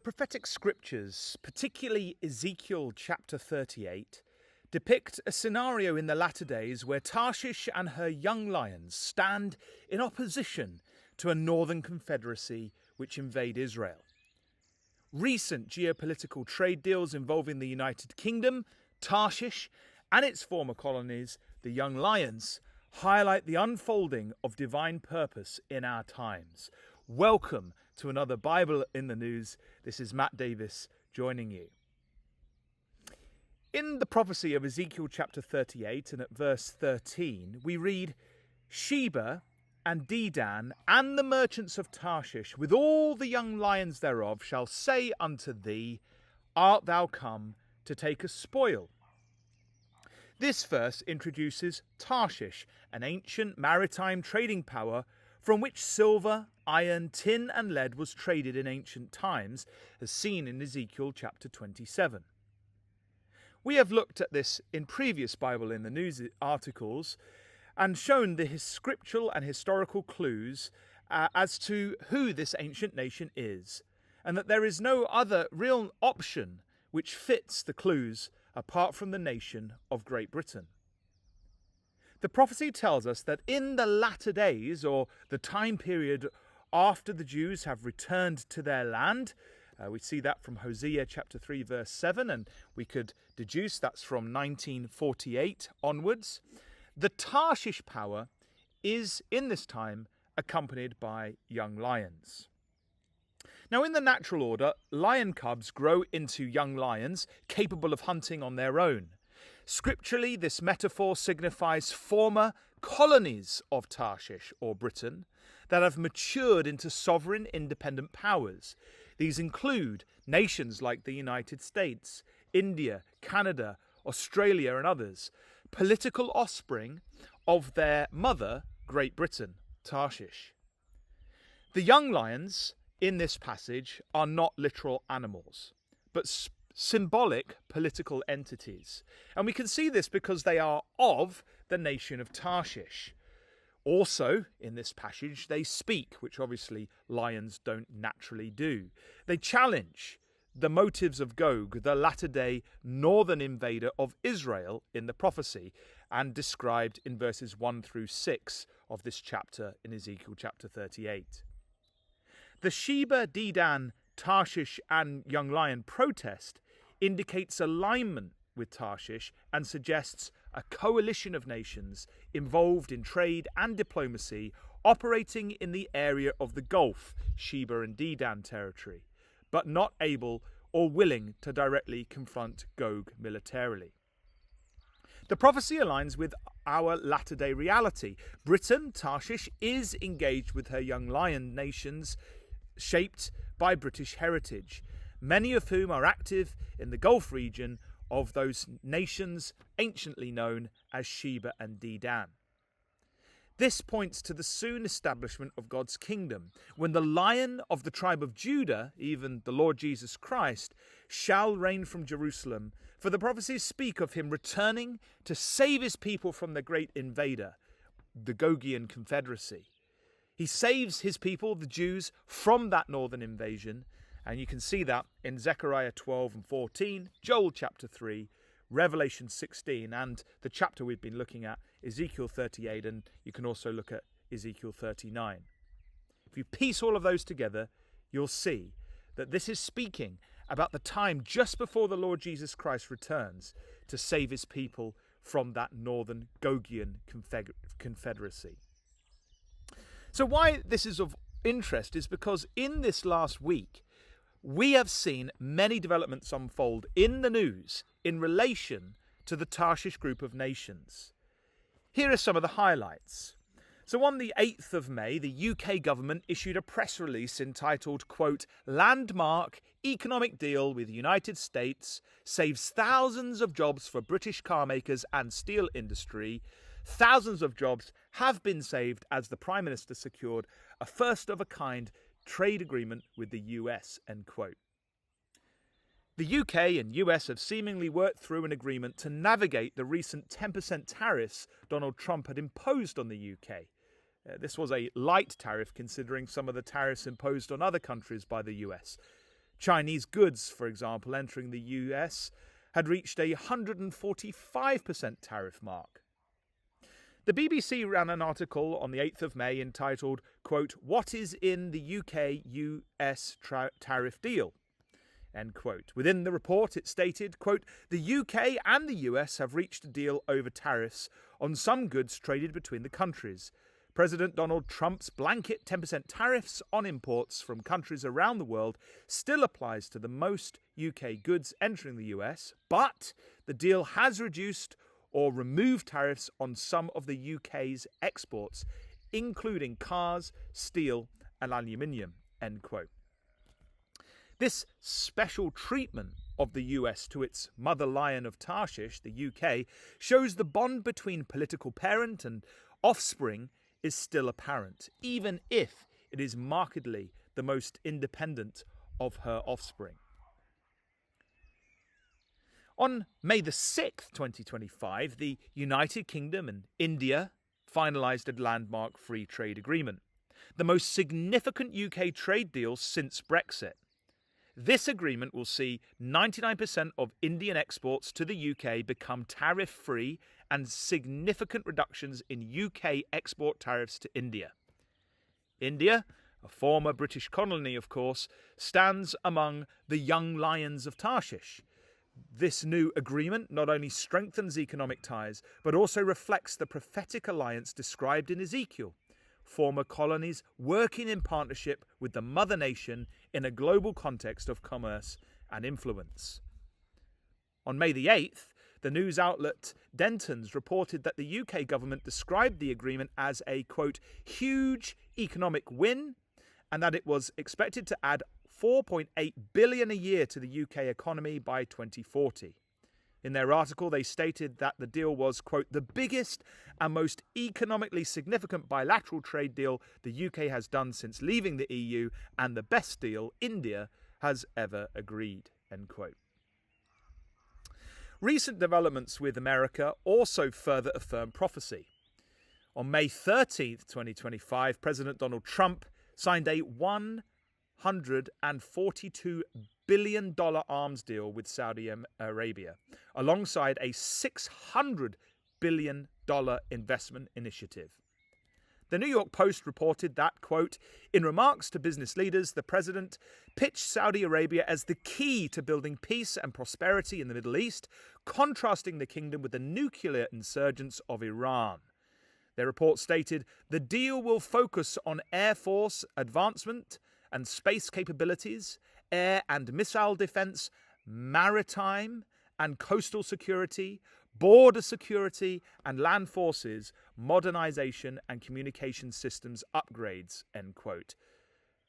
The prophetic scriptures, particularly Ezekiel chapter 38, depict a scenario in the latter days where Tarshish and her young lions stand in opposition to a northern confederacy which invade Israel. Recent geopolitical trade deals involving the United Kingdom, Tarshish, and its former colonies, the young lions, highlight the unfolding of divine purpose in our times. Welcome to another Bible in the News. This is Matt Davis joining you. In the prophecy of Ezekiel chapter 38 and at verse 13, we read, "Sheba and Dedan and the merchants of Tarshish with all the young lions thereof shall say unto thee, Art thou come to take a spoil?" This verse introduces Tarshish, an ancient maritime trading power from which silver, iron, tin and lead was traded in ancient times, as seen in Ezekiel chapter 27. We have looked at this in previous Bible in the News articles and shown the scriptural and historical clues as to who this ancient nation is, and that there is no other real option which fits the clues apart from the nation of Great Britain. The prophecy tells us that in the latter days, or the time period after the Jews have returned to their land, we see that from Hosea chapter 3 verse 7, and we could deduce that's from 1948 onwards. The Tarshish power is in this time accompanied by young lions. Now, in the natural order, lion cubs grow into young lions capable of hunting on their own. Scripturally, this metaphor signifies former colonies of Tarshish or Britain that have matured into sovereign independent powers. These include nations like the United States, India, Canada, Australia and others, political offspring of their mother, Great Britain, Tarshish. The young lions in this passage are not literal animals, but symbolic political entities. And we can see this because they are of the nation of Tarshish. Also, in this passage, they speak, which obviously lions don't naturally do. They challenge the motives of Gog, the latter-day northern invader of Israel in the prophecy, and described in verses 1 through 6 of this chapter in Ezekiel chapter 38. The Sheba, Dedan, Tarshish and young lion protest indicates alignment with Tarshish and suggests a coalition of nations involved in trade and diplomacy operating in the area of the Gulf, Sheba and Dedan territory, but not able or willing to directly confront Gog militarily. The prophecy aligns with our latter-day reality. Britain, Tarshish, is engaged with her young lion nations shaped by British heritage, many of whom are active in the Gulf region of those nations anciently known as Sheba and Dedan. This points to the soon establishment of God's kingdom, when the Lion of the tribe of Judah, even the Lord Jesus Christ, shall reign from Jerusalem, for the prophecies speak of him returning to save his people from the great invader, the Gogian confederacy. He saves his people, the Jews, from that northern invasion, and you can see that in Zechariah 12 and 14, Joel chapter 3, Revelation 16, and the chapter we've been looking at, Ezekiel 38, and you can also look at Ezekiel 39. If you piece all of those together, you'll see that this is speaking about the time just before the Lord Jesus Christ returns to save his people from that northern Gogian confederacy. So why this is of interest is because in this last week, we have seen many developments unfold in the news in relation to the Tarshish group of nations. Here are some of the highlights. So on the 8th of May, the UK government issued a press release entitled, quote, "Landmark Economic Deal with the United States saves thousands of jobs for British car makers and steel industry. Thousands of jobs have been saved as the Prime Minister secured a first-of-a-kind trade agreement with the US," end quote. The UK and US have seemingly worked through an agreement to navigate the recent 10% tariffs Donald Trump had imposed on the UK. This was a light tariff considering some of the tariffs imposed on other countries by the US. Chinese goods, for example, entering the US had reached a 145% tariff mark. The BBC ran an article on the 8th of May entitled, quote, "What is in the UK-US tariff deal?" End quote. Within the report, it stated, quote, "The UK and the US have reached a deal over tariffs on some goods traded between the countries. President Donald Trump's blanket 10% tariffs on imports from countries around the world still applies to the most UK goods entering the US, but the deal has reduced or removed tariffs on some of the UK's exports, including cars, steel, and aluminium." End quote. This special treatment of the US to its mother lion of Tarshish, the UK, shows the bond between political parent and offspring is still apparent, even if it is markedly the most independent of her offspring. On May the 6th, 2025, the United Kingdom and India finalised a landmark free trade agreement, the most significant UK trade deal since Brexit. This agreement will see 99% of Indian exports to the UK become tariff-free and significant reductions in UK export tariffs to India. India, a former British colony of course, stands among the young lions of Tarshish. This new agreement not only strengthens economic ties, but also reflects the prophetic alliance described in Ezekiel, former colonies working in partnership with the mother nation in a global context of commerce and influence. On May the 8th, the news outlet Denton's reported that the UK government described the agreement as a, quote, "huge economic win," and that it was expected to add 4.8 billion a year to the UK economy by 2040. In their article, they stated that the deal was, quote, "the biggest and most economically significant bilateral trade deal the UK has done since leaving the EU and the best deal India has ever agreed," end quote. Recent developments with America also further affirm prophecy. On May 13th, 2025, President Donald Trump signed a $142 billion arms deal with Saudi Arabia, alongside a $600 billion investment initiative. The New York Post reported that, quote, "In remarks to business leaders, the president pitched Saudi Arabia as the key to building peace and prosperity in the Middle East, contrasting the kingdom with the nuclear insurgents of Iran." Their report stated, "The deal will focus on Air Force advancement and space capabilities, air and missile defense, maritime and coastal security, border security and land forces, modernization and communication systems upgrades," end quote.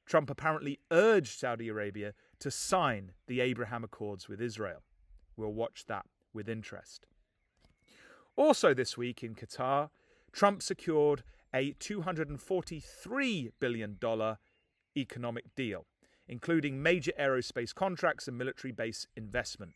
Trump apparently urged Saudi Arabia to sign the Abraham Accords with Israel. We'll watch that with interest. Also this week in Qatar, Trump secured a $243 billion economic deal, including major aerospace contracts and military base investment.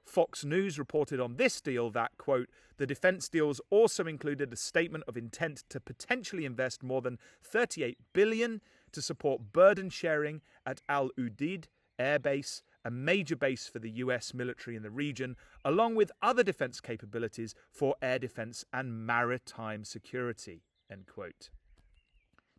Fox News reported on this deal that, quote, "the defense deals also included a statement of intent to potentially invest more than $38 billion to support burden sharing at Al Udeid Air Base, a major base for the US military in the region, along with other defense capabilities for air defense and maritime security," end quote.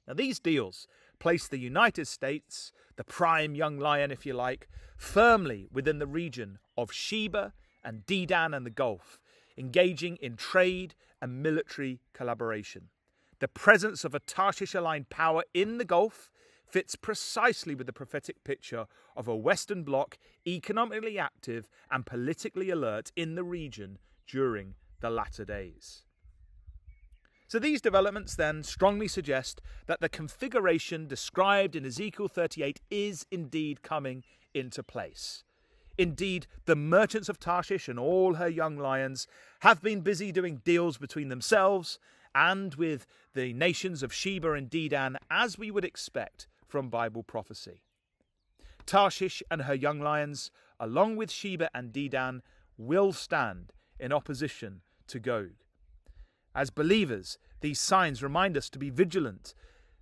Now, these deals place the United States, the prime young lion if you like, firmly within the region of Sheba and Dedan and the Gulf, engaging in trade and military collaboration. The presence of a Tarshish-aligned power in the Gulf fits precisely with the prophetic picture of a Western Bloc economically active and politically alert in the region during the latter days. So these developments then strongly suggest that the configuration described in Ezekiel 38 is indeed coming into place. Indeed, the merchants of Tarshish and all her young lions have been busy doing deals between themselves and with the nations of Sheba and Dedan, as we would expect from Bible prophecy. Tarshish and her young lions, along with Sheba and Dedan, will stand in opposition to Gog. As believers, these signs remind us to be vigilant.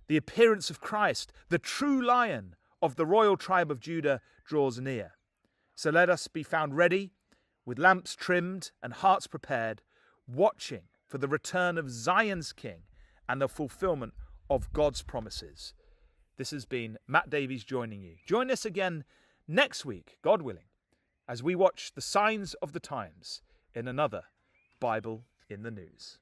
The appearance of Christ, the true lion of the royal tribe of Judah draws near. So let us be found ready, with lamps trimmed and hearts prepared, watching for the return of Zion's King and the fulfillment of God's promises. This has been Matt Davies joining you. Join us again next week, God willing, as we watch the signs of the times in another Bible in the News.